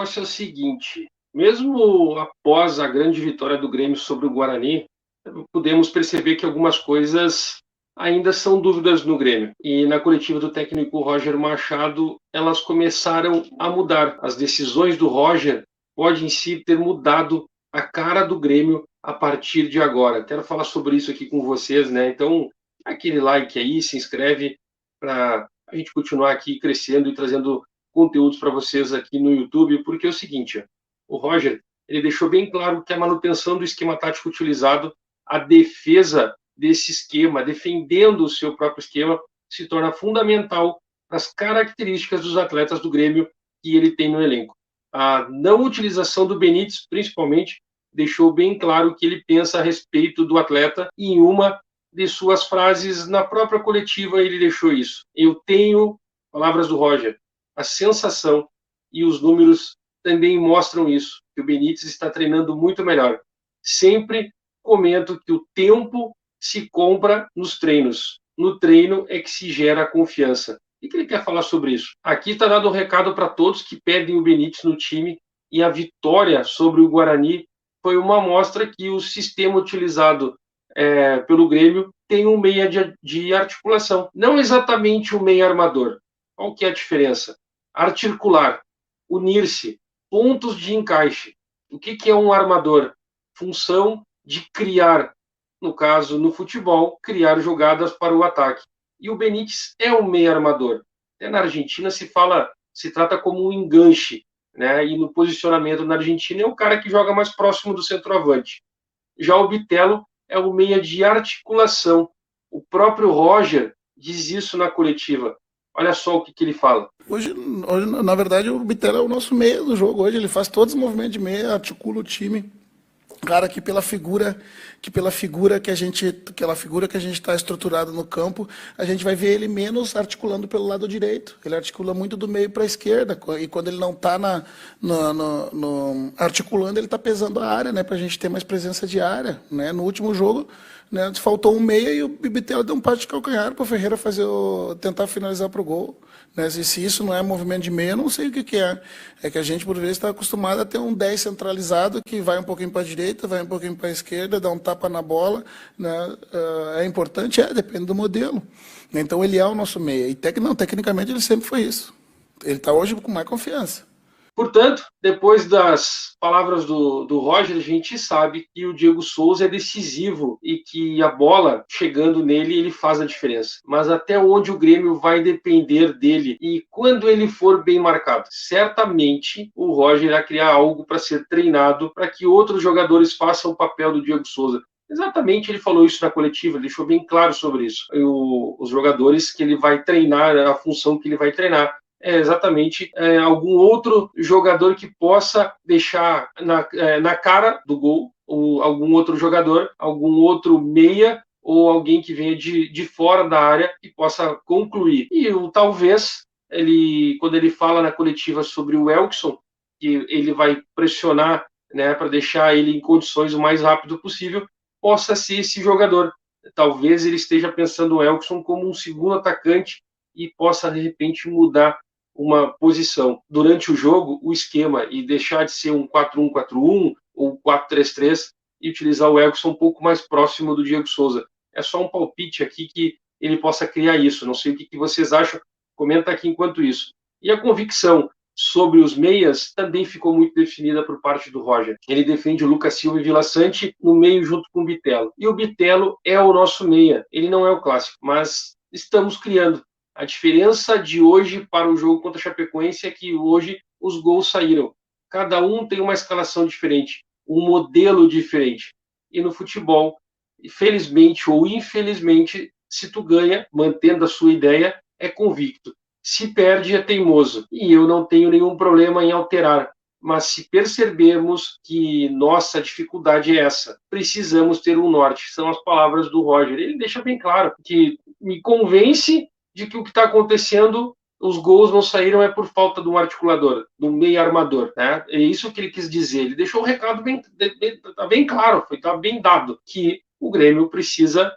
negócio é o seguinte: mesmo após a grande vitória do Grêmio sobre o Guarani, podemos perceber que algumas coisas ainda são dúvidas no Grêmio. E na coletiva do técnico Roger Machado, elas começaram a mudar. As decisões do Roger podem em si ter mudado a cara do Grêmio a partir de agora. Quero falar sobre isso aqui com vocês, né? Então, aquele like aí, se inscreve para a gente continuar aqui crescendo e trazendo conteúdos para vocês aqui no YouTube, porque é o seguinte, o Roger, ele deixou bem claro que a manutenção do esquema tático utilizado, a defesa desse esquema, defendendo o seu próprio esquema, se torna fundamental para as características dos atletas do Grêmio que ele tem no elenco. A não utilização do Benítez, principalmente, deixou bem claro que ele pensa a respeito do atleta, e em uma de suas frases na própria coletiva ele deixou isso. Eu tenho, palavras do Roger, a sensação, e os números também mostram isso, que o Benítez está treinando muito melhor. Sempre comento que o tempo se compra nos treinos. No treino é que se gera a confiança. O que ele quer falar sobre isso? Aqui está dado um recado para todos que pedem o Benítez no time, e a vitória sobre o Guarani foi uma amostra que o sistema utilizado pelo Grêmio tem um meia de articulação. Não exatamente um meia armador. Qual que é a diferença? Articular, unir-se, pontos de encaixe. O que é um armador? Função de criar, no caso, no futebol, criar jogadas para o ataque. E o Benítez é um meia armador. Até na Argentina se trata como um enganche, né? E no posicionamento na Argentina é o cara que joga mais próximo do centroavante. Já o Bitelo é o meia de articulação. O próprio Roger diz isso na coletiva. Olha só o que ele fala. Hoje, na verdade, o Bitelo é o nosso meia do jogo. Hoje ele faz todos os movimentos de meia, articula o time. Cara, que pela figura que a gente está estruturado no campo, a gente vai ver ele menos articulando pelo lado direito. Ele articula muito do meio para a esquerda, e quando ele não está articulando, ele está pesando a área, né, para a gente ter mais presença de área, né? No último jogo, né, faltou um meia e o Bitelo deu um passe de calcanhar para o Ferreira tentar finalizar para o gol. Né? Se isso não é movimento de meia, eu não sei o que é. É que a gente, por vezes, está acostumado a ter um 10 centralizado que vai um pouquinho para a direita, vai um pouquinho para a esquerda, dá um tapa na bola. Né? É importante? Depende do modelo. Então, ele é o nosso meia. E tecnicamente, ele sempre foi isso. Ele está hoje com mais confiança. Portanto, depois das palavras do Roger, a gente sabe que o Diego Souza é decisivo e que a bola chegando nele, ele faz a diferença. Mas até onde o Grêmio vai depender dele e quando ele for bem marcado? Certamente o Roger irá criar algo para ser treinado para que outros jogadores façam o papel do Diego Souza. Exatamente, ele falou isso na coletiva, ele deixou bem claro sobre isso. Os jogadores que ele vai treinar, a função que ele vai treinar, é exatamente algum outro jogador que possa deixar na cara do gol, ou algum outro jogador, algum outro meia, ou alguém que venha de fora da área e possa concluir. E talvez, quando ele fala na coletiva sobre o Elkson, que ele vai pressionar, né, para deixar ele em condições o mais rápido possível, possa ser esse jogador. Talvez ele esteja pensando o Elkson como um segundo atacante e possa, de repente, mudar uma posição durante o jogo, o esquema, e deixar de ser um 4-1-4-1 ou 4-3-3 e utilizar o Elkson um pouco mais próximo do Diego Souza. É só um palpite aqui que ele possa criar isso. Não sei o que vocês acham. Comenta aqui enquanto isso. E a convicção sobre os meias também ficou muito definida por parte do Roger. Ele defende o Lucas Silva e Vila Sante no meio junto com o Bitelo. E o Bitelo é o nosso meia. Ele não é o clássico, mas estamos criando. A diferença de hoje para o jogo contra a Chapecoense é que hoje os gols saíram. Cada um tem uma escalação diferente, um modelo diferente. E no futebol, felizmente ou infelizmente, se tu ganha, mantendo a sua ideia, é convicto. Se perde, é teimoso. E eu não tenho nenhum problema em alterar. Mas se percebermos que nossa dificuldade é essa, precisamos ter um norte. São as palavras do Roger. Ele deixa bem claro que me convence de que o que está acontecendo, os gols não saíram por falta de um articulador, do meio armador, né? É isso que ele quis dizer. Ele deixou o recado bem claro, está bem dado, que o Grêmio precisa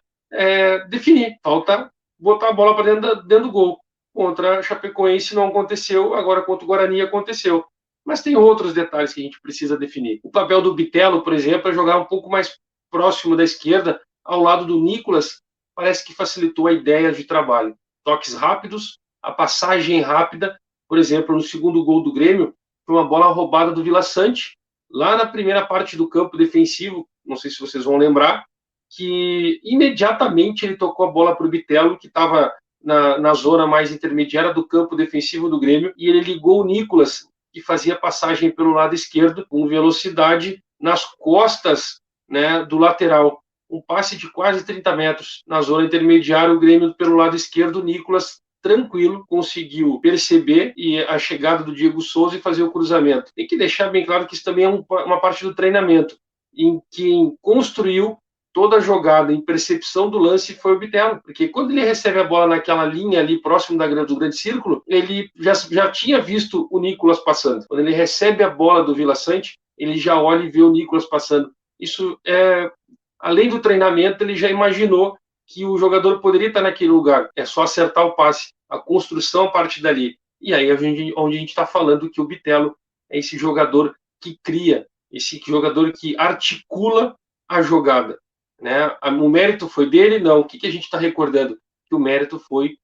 definir. Falta botar a bola para dentro do gol. Contra a Chapecoense não aconteceu, agora contra o Guarani aconteceu. Mas tem outros detalhes que a gente precisa definir. O papel do Bitelo, por exemplo, é jogar um pouco mais próximo da esquerda, ao lado do Nicolas, parece que facilitou a ideia de trabalho. Toques rápidos, a passagem rápida, por exemplo, no segundo gol do Grêmio, foi uma bola roubada do Vila Sante, lá na primeira parte do campo defensivo, não sei se vocês vão lembrar, que imediatamente ele tocou a bola para o Bitelo, que estava na zona mais intermediária do campo defensivo do Grêmio, e ele ligou o Nicolas, que fazia passagem pelo lado esquerdo, com velocidade nas costas, né, do lateral. Um passe de quase 30 metros. Na zona intermediária, o Grêmio pelo lado esquerdo, o Nicolas tranquilo, conseguiu perceber e a chegada do Diego Souza e fazer o cruzamento. Tem que deixar bem claro que isso também é uma parte do treinamento, em quem construiu toda a jogada em percepção do lance foi o Bitelo, porque quando ele recebe a bola naquela linha ali próximo do grande círculo, ele já tinha visto o Nicolas passando. Quando ele recebe a bola do Vila Sante, ele já olha e vê o Nicolas passando. Isso é, além do treinamento, ele já imaginou que o jogador poderia estar naquele lugar. É só acertar o passe, a construção a partir dali. E aí onde a gente está falando que o Bitelo é esse jogador que cria, esse jogador que articula a jogada. Né? O mérito foi dele? Não. O que a gente está recordando? Que o mérito foi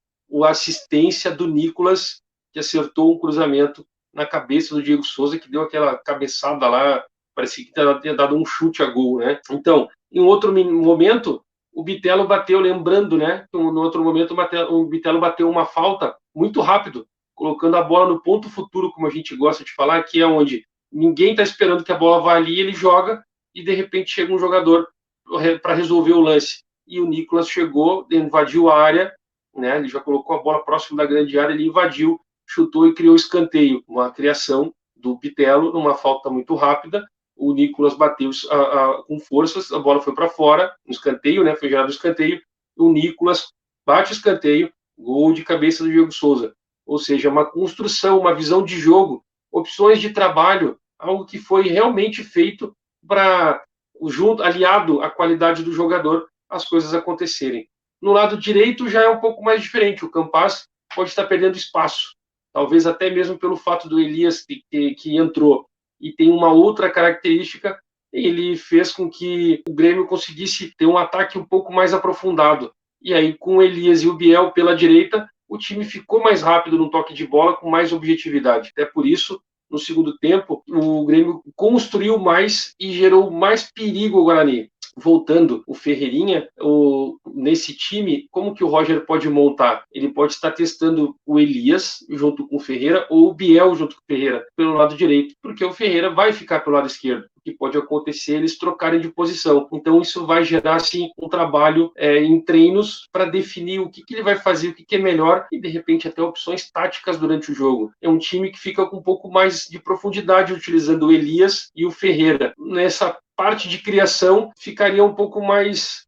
a assistência do Nicolas, que acertou um cruzamento na cabeça do Diego Souza, que deu aquela cabeçada lá, parecia que tinha dado um chute a gol. Né? Então, em outro momento, o Bitelo bateu, lembrando, né? No outro momento, o Bitelo bateu uma falta muito rápido, colocando a bola no ponto futuro, como a gente gosta de falar, que é onde ninguém está esperando que a bola vá ali, ele joga e de repente chega um jogador para resolver o lance. E o Nicolas chegou, invadiu a área, né? Ele já colocou a bola próximo da grande área, ele invadiu, chutou e criou escanteio. Uma criação do Bitelo, numa falta muito rápida. O Nicolas bateu com forças, a bola foi para fora, no escanteio, né? Foi gerado o escanteio. O Nicolas bate o escanteio, gol de cabeça do Diego Souza. Ou seja, uma construção, uma visão de jogo, opções de trabalho, algo que foi realmente feito para, junto, aliado à qualidade do jogador, as coisas acontecerem. No lado direito já é um pouco mais diferente. O Campaz pode estar perdendo espaço, talvez até mesmo pelo fato do Elias que entrou e tem uma outra característica, ele fez com que o Grêmio conseguisse ter um ataque um pouco mais aprofundado. E aí, com o Elias e o Biel pela direita, o time ficou mais rápido no toque de bola, com mais objetividade. Até por isso, no segundo tempo, o Grêmio construiu mais e gerou mais perigo ao Guarani. Voltando, o Ferreirinha, nesse time, como que o Roger pode montar? Ele pode estar testando o Elias junto com o Ferreira ou o Biel junto com o Ferreira pelo lado direito, porque o Ferreira vai ficar pelo lado esquerdo. O que pode acontecer eles trocarem de posição. Então isso vai gerar assim um trabalho em treinos para definir o que ele vai fazer, o que é melhor e de repente até opções táticas durante o jogo. É um time que fica com um pouco mais de profundidade utilizando o Elias e o Ferreira. Nessa parte de criação ficaria um pouco mais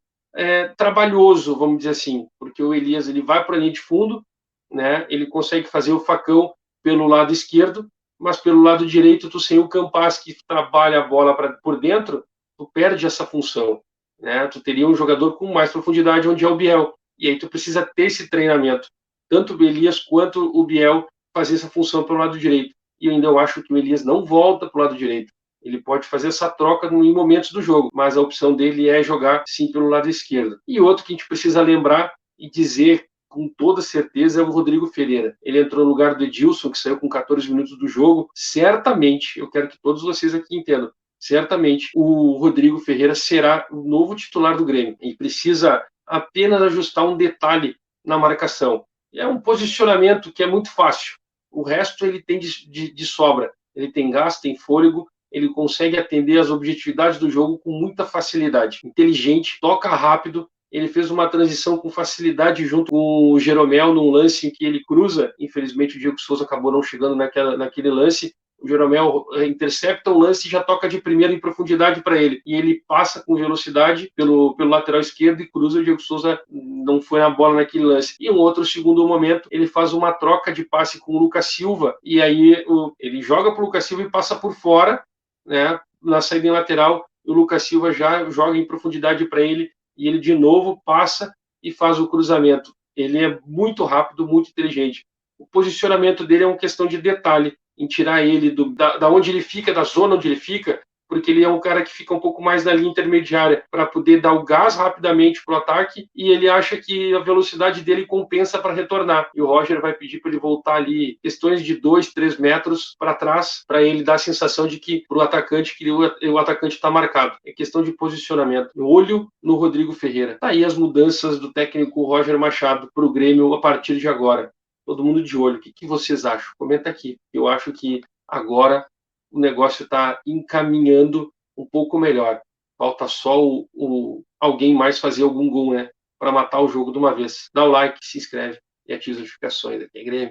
trabalhoso, vamos dizer assim, porque o Elias ele vai para a linha de fundo, né? Ele consegue fazer o facão pelo lado esquerdo, mas pelo lado direito, tu sem o Campaz que trabalha a bola por dentro, tu perde essa função, né? Tu teria um jogador com mais profundidade onde é o Biel, e aí tu precisa ter esse treinamento, tanto o Elias quanto o Biel fazer essa função pelo lado direito, e ainda eu acho que o Elias não volta para o lado direito. Ele pode fazer essa troca em momentos do jogo, mas a opção dele é jogar sim pelo lado esquerdo. E outro que a gente precisa lembrar e dizer com toda certeza é o Rodrigo Ferreira. Ele entrou no lugar do Edilson, que saiu com 14 minutos do jogo. Certamente, eu quero que todos vocês aqui entendam, certamente o Rodrigo Ferreira será o novo titular do Grêmio. E precisa apenas ajustar um detalhe na marcação. É um posicionamento que é muito fácil. O resto ele tem de sobra. Ele tem gás, tem fôlego, ele consegue atender às objetividades do jogo com muita facilidade. Inteligente, toca rápido, ele fez uma transição com facilidade junto com o Jeromel num lance em que ele cruza. Infelizmente o Diego Souza acabou não chegando naquele lance. O Jeromel intercepta o lance e já toca de primeira em profundidade para ele. E ele passa com velocidade pelo lateral esquerdo e cruza. O Diego Souza não foi na bola naquele lance. E um outro segundo momento, ele faz uma troca de passe com o Lucas Silva. E aí ele joga para o Lucas Silva e passa por fora, né, na saída em lateral. O Lucas Silva já joga em profundidade para ele. E ele de novo passa e faz o cruzamento. Ele é muito rápido, muito inteligente. O posicionamento dele é uma questão de detalhe. em tirar ele da onde ele fica, da zona onde ele fica, porque ele é um cara que fica um pouco mais na linha intermediária para poder dar o gás rapidamente para o ataque, e ele acha que a velocidade dele compensa para retornar. E o Roger vai pedir para ele voltar ali questões de 2, 3 metros para trás, para ele dar a sensação de que para o atacante que o atacante está marcado. É questão de posicionamento. Olho no Rodrigo Ferreira. Tá aí as mudanças do técnico Roger Machado para o Grêmio a partir de agora. Todo mundo de olho. O que vocês acham? Comenta aqui. Eu acho que agora o negócio está encaminhando um pouco melhor. Falta só alguém mais fazer algum gol, né? Para matar o jogo de uma vez. Dá o like, se inscreve e ativa as notificações. Aqui é Grêmio.